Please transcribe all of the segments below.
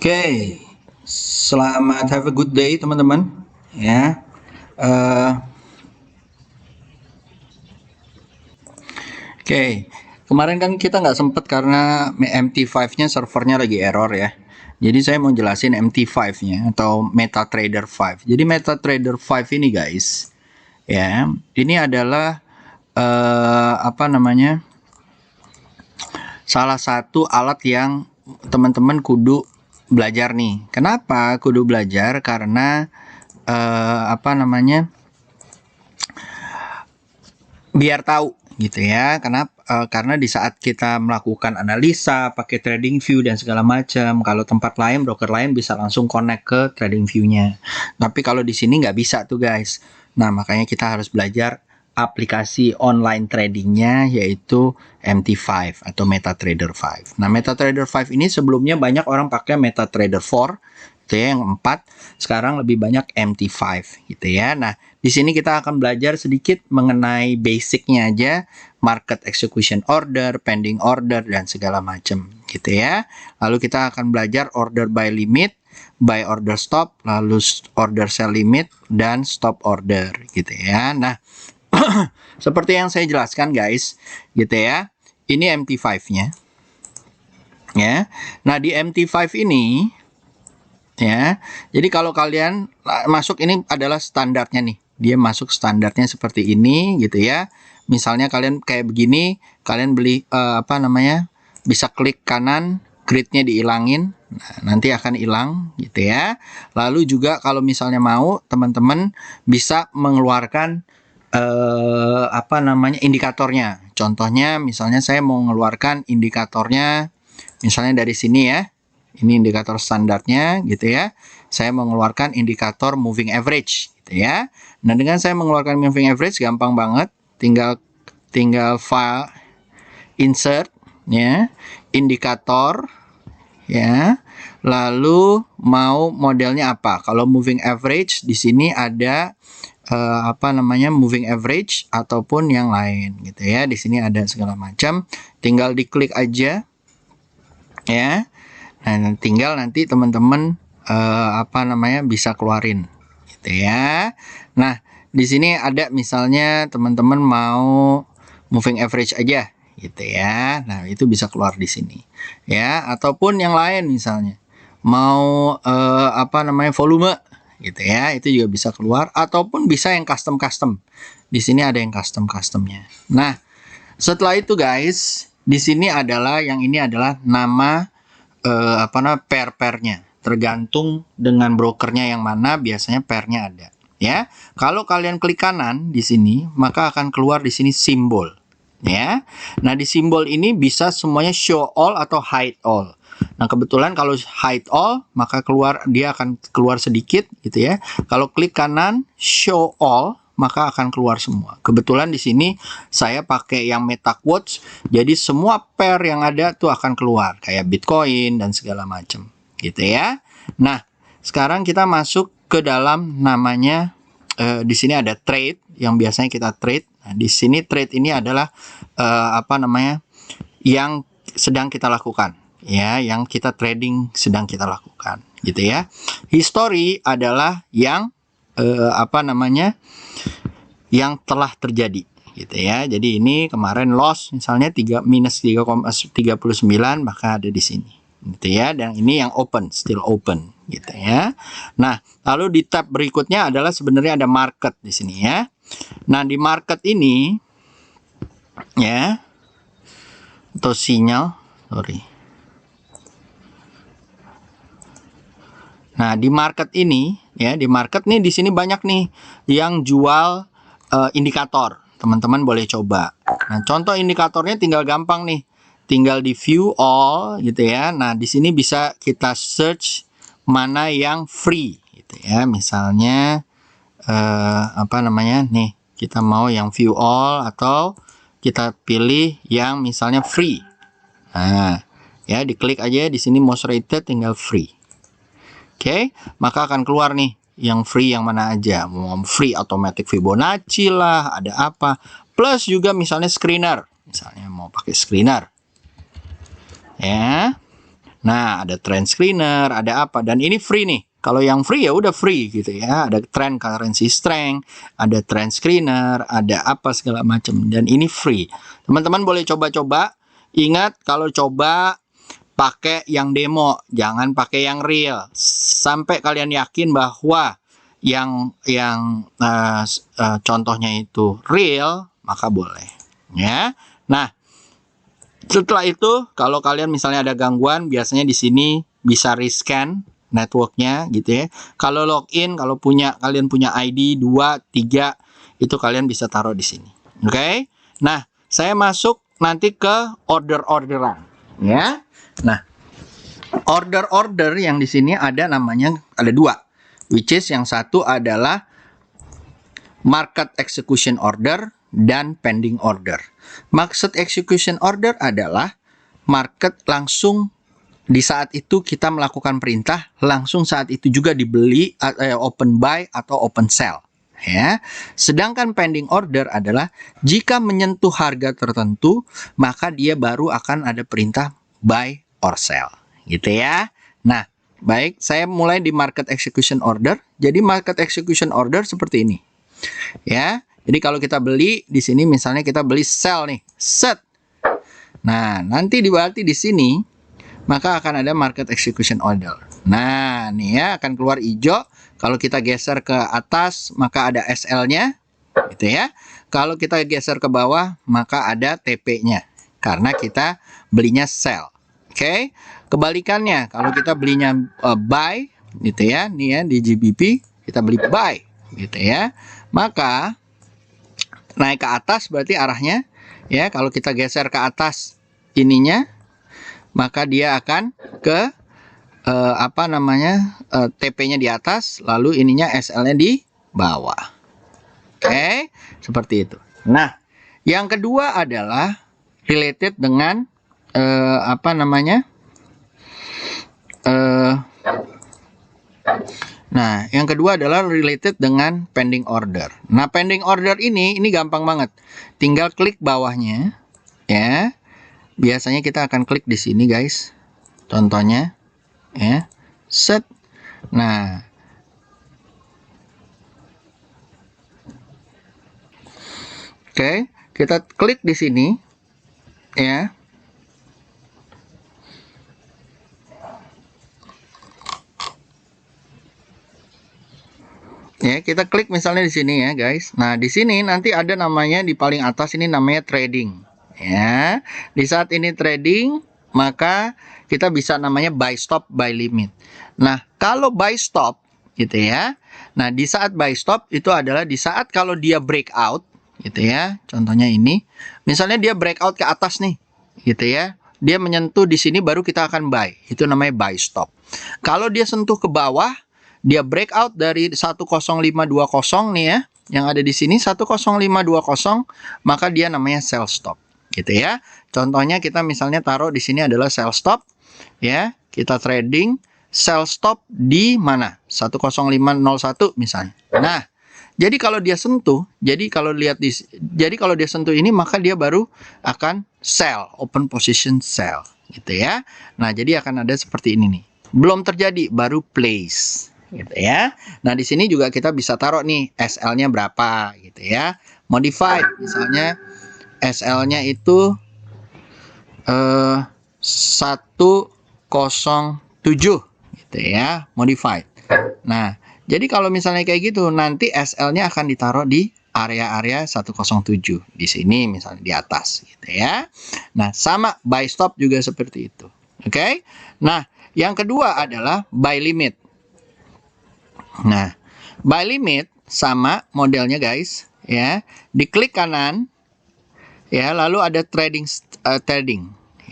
Oke, selamat have a good day teman-teman. Ya, eh, oke. Kemarin kan kita nggak sempet karena MT5-nya servernya lagi error ya. Jadi saya mau jelasin MT5-nya atau MetaTrader 5. Jadi MetaTrader 5 ini guys, ya, ini adalah apa namanya? Salah satu alat yang teman-teman kudu belajar nih. Kenapa kudu belajar? Karena apa namanya? Biar tahu gitu ya. Karena di saat kita melakukan analisa pakai trading view dan segala macam, kalau tempat lain broker lain bisa langsung connect ke trading view-nya. Tapi kalau di sini nggak bisa tuh guys. Nah, makanya kita harus belajar aplikasi online tradingnya yaitu MT5 atau MetaTrader 5. Nah, MetaTrader 5 ini sebelumnya banyak orang pakai MetaTrader 4 itu ya, yang 4. Sekarang lebih banyak MT5 gitu ya. Nah, di sini kita akan belajar sedikit mengenai basicnya aja, market execution order, pending order dan segala macam gitu ya. Lalu kita akan belajar order by limit, buy order stop, lalu order sell limit dan stop order gitu ya. Nah, seperti yang saya jelaskan guys, gitu ya. Ini MT5-nya. Ya. Nah, di MT5 ini ya. Jadi kalau kalian masuk, ini adalah standarnya nih. Dia masuk standarnya seperti ini gitu ya. Misalnya kalian kayak begini, kalian beli apa namanya? Bisa klik kanan, gridnya dihilangin. Nah, nanti akan hilang gitu ya. Lalu juga kalau misalnya mau, teman-teman bisa mengeluarkan apa namanya? Indikatornya. Contohnya misalnya saya mau mengeluarkan indikatornya misalnya dari sini ya. Ini indikator standarnya gitu ya. Saya mengeluarkan indikator moving average gitu ya. Nah, dengan saya mengeluarkan moving average gampang banget. Tinggal file insert ya, indikator ya. Lalu mau modelnya apa? Kalau moving average di sini ada apa namanya, moving average ataupun yang lain gitu ya. Di sini ada segala macam. Tinggal diklik aja ya. Nah, tinggal nanti teman-teman apa namanya bisa keluarin gitu ya. Nah, di sini ada misalnya teman-teman mau moving average aja gitu ya. Nah, itu bisa keluar di sini. Ya, ataupun yang lain misalnya mau apa namanya volume gitu ya. Itu juga bisa keluar ataupun bisa yang custom-custom. Di sini ada yang custom-customnya. Nah, setelah itu guys, di sini adalah yang ini adalah nama apa namanya pair-pairnya, tergantung dengan brokernya yang mana biasanya pairnya ada ya. Kalau kalian klik kanan di sini maka akan keluar di sini simbol ya. Nah, di simbol ini bisa semuanya show all atau hide all. Nah, kebetulan kalau hide all maka dia akan keluar sedikit gitu ya. Kalau klik kanan show all maka akan keluar semua. Kebetulan di sini saya pakai yang MetaQuotes, jadi semua pair yang ada tuh akan keluar kayak Bitcoin dan segala macam, gitu ya. Nah, sekarang kita masuk ke dalam namanya di sini ada trade yang biasanya kita trade. Nah, di sini trade ini adalah apa namanya yang sedang kita lakukan, ya, yang kita trading sedang kita lakukan, gitu ya. History adalah yang apa namanya yang telah terjadi gitu ya. Jadi ini kemarin loss misalnya minus 3,39 maka ada di sini gitu ya. Dan ini yang open, still open gitu ya. Nah, lalu di tab berikutnya adalah sebenarnya ada market di sini ya. Nah, di market ini ya, atau sinyal, sorry. Nah, di market ini ya, di market nih di sini banyak nih yang jual indikator. Teman-teman boleh coba. Nah, contoh indikatornya tinggal gampang nih. Tinggal di view all gitu ya. Nah, di sini bisa kita search mana yang free gitu ya. Misalnya apa namanya? Nih, kita mau yang view all atau kita pilih yang misalnya free. Nah, ya diklik aja di sini most rated tinggal free. Oke, maka akan keluar nih yang free yang mana aja. Mau free automatic Fibonacci lah, ada apa. Plus juga misalnya screener. Misalnya mau pakai screener. Ya. Nah, ada trend screener, ada apa, dan ini free nih. Kalau yang free ya udah free gitu ya. Ada trend currency strength, ada trend screener, ada apa segala macam, dan ini free. Teman-teman boleh coba-coba. Ingat, kalau coba pakai yang demo, jangan pakai yang real. Sampai kalian yakin bahwa yang contohnya itu real, maka boleh ya. Nah, setelah itu kalau kalian misalnya ada gangguan, biasanya di sini bisa rescan networknya gitu ya. Kalau login, kalau kalian punya ID 2, 3, itu kalian bisa taruh di sini. Oke? Nah, saya masuk nanti ke order-orderan ya. Nah, order-order yang di sini ada dua, which is yang satu adalah market execution order dan pending order. Market execution order adalah market langsung di saat itu kita melakukan perintah, langsung saat itu juga dibeli, open buy atau open sell ya. Sedangkan pending order adalah jika menyentuh harga tertentu, maka dia baru akan ada perintah buy or sell gitu ya. Nah, baik, saya mulai di market execution order. Jadi market execution order seperti ini ya. Jadi kalau kita beli di sini, misalnya kita beli sell nih, set. Nah, nanti berarti di sini maka akan ada market execution order. Nah, nih ya, akan keluar hijau. Kalau kita geser ke atas, maka ada SL-nya, gitu ya. Kalau kita geser ke bawah, maka ada TP-nya, karena kita belinya sell. Oke. Kebalikannya, kalau kita belinya buy, gitu ya, nih ya di GBP kita beli buy, gitu ya. Maka naik ke atas berarti arahnya ya, kalau kita geser ke atas ininya, maka dia akan ke TP-nya di atas, lalu ininya SL-nya di bawah. Oke, seperti itu. Nah, yang kedua adalah related dengan Nah, yang kedua adalah related dengan pending order. Nah, pending order ini gampang banget. Tinggal klik bawahnya, ya. Biasanya kita akan klik di sini, guys. Contohnya, ya. Set. Nah, oke, kita klik di sini, ya. Ya, kita klik misalnya di sini ya, guys. Nah, di sini nanti ada namanya di paling atas ini namanya trading. Ya, di saat ini trading, maka kita bisa namanya buy stop, buy limit. Nah, kalau buy stop gitu ya. Nah, di saat buy stop itu adalah di saat kalau dia breakout gitu ya. Contohnya ini, misalnya dia breakout ke atas nih, gitu ya. Dia menyentuh di sini baru kita akan buy. Itu namanya buy stop. Kalau dia sentuh ke bawah, dia breakout dari 10520 nih ya, yang ada di sini 10520, maka dia namanya sell stop gitu ya. Contohnya kita misalnya taruh di sini adalah sell stop ya. Kita trading sell stop di mana? 10501 misalnya. Nah, jadi kalau dia sentuh, jadi kalau dia sentuh ini, maka dia baru akan sell, open position sell gitu ya. Nah, jadi akan ada seperti ini nih. Belum terjadi, baru place gitu ya. Nah, di sini juga kita bisa taruh nih SL-nya berapa gitu ya. Modified, misalnya SL-nya itu 107 gitu ya, modified. Nah, jadi kalau misalnya kayak gitu, nanti SL-nya akan ditaruh di area-area 107 di sini misalnya di atas gitu ya. Nah, sama buy stop juga seperti itu. Oke? Nah, yang kedua adalah buy limit. Nah, buy limit sama modelnya, guys, ya. Diklik kanan, ya, lalu ada trading,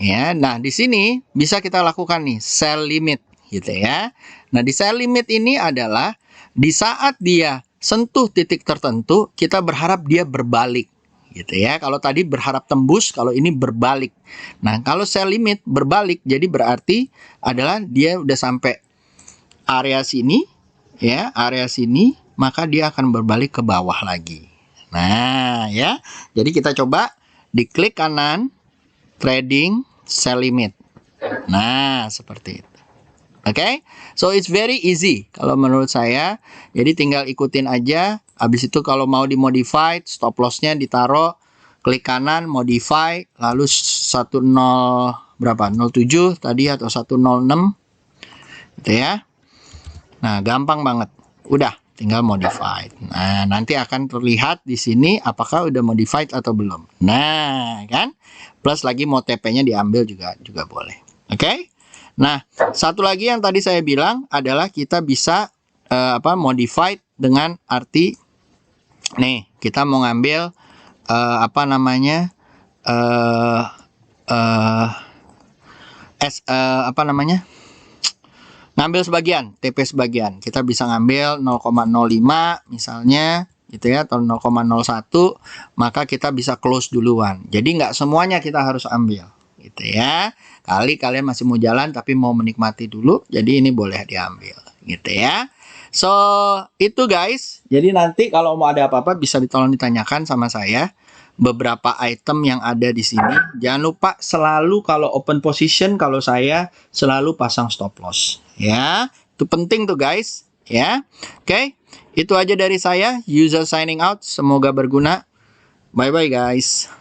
ya. Nah, di sini bisa kita lakukan nih sell limit, gitu ya. Nah, di sell limit ini adalah di saat dia sentuh titik tertentu, kita berharap dia berbalik, gitu ya. Kalau tadi berharap tembus, kalau ini berbalik. Nah, kalau sell limit berbalik, jadi berarti adalah dia udah sampai area sini, ya, area sini, maka dia akan berbalik ke bawah lagi. Nah, ya. Jadi kita coba diklik kanan, trading, sell limit. Nah, seperti itu. Oke, so it's very easy kalau menurut saya. Jadi tinggal ikutin aja. Habis itu kalau mau dimodify, stop lossnya ditaruh, klik kanan, modify, lalu 10 berapa? 07 tadi atau 106 gitu ya. Nah, gampang banget. Udah, tinggal modified. Nah, nanti akan terlihat di sini apakah udah modified atau belum. Nah, kan? Plus lagi mau TP-nya diambil juga boleh. Oke? Nah, satu lagi yang tadi saya bilang adalah kita bisa modified dengan arti nih, kita mau ngambil apa namanya? Apa namanya? Ngambil sebagian, TP sebagian. Kita bisa ngambil 0,05 misalnya gitu ya, atau 0,01, maka kita bisa close duluan. Jadi nggak semuanya kita harus ambil gitu ya. Kali kalian masih mau jalan tapi mau menikmati dulu, jadi ini boleh diambil gitu ya. So, itu guys. Jadi nanti kalau mau ada apa-apa bisa ditolong ditanyakan sama saya. Beberapa item yang ada di sini. Jangan lupa selalu kalau open position, kalau saya selalu pasang stop loss. Ya, itu penting tuh guys. Ya, oke. Itu aja dari saya. User signing out. Semoga berguna. Bye-bye guys.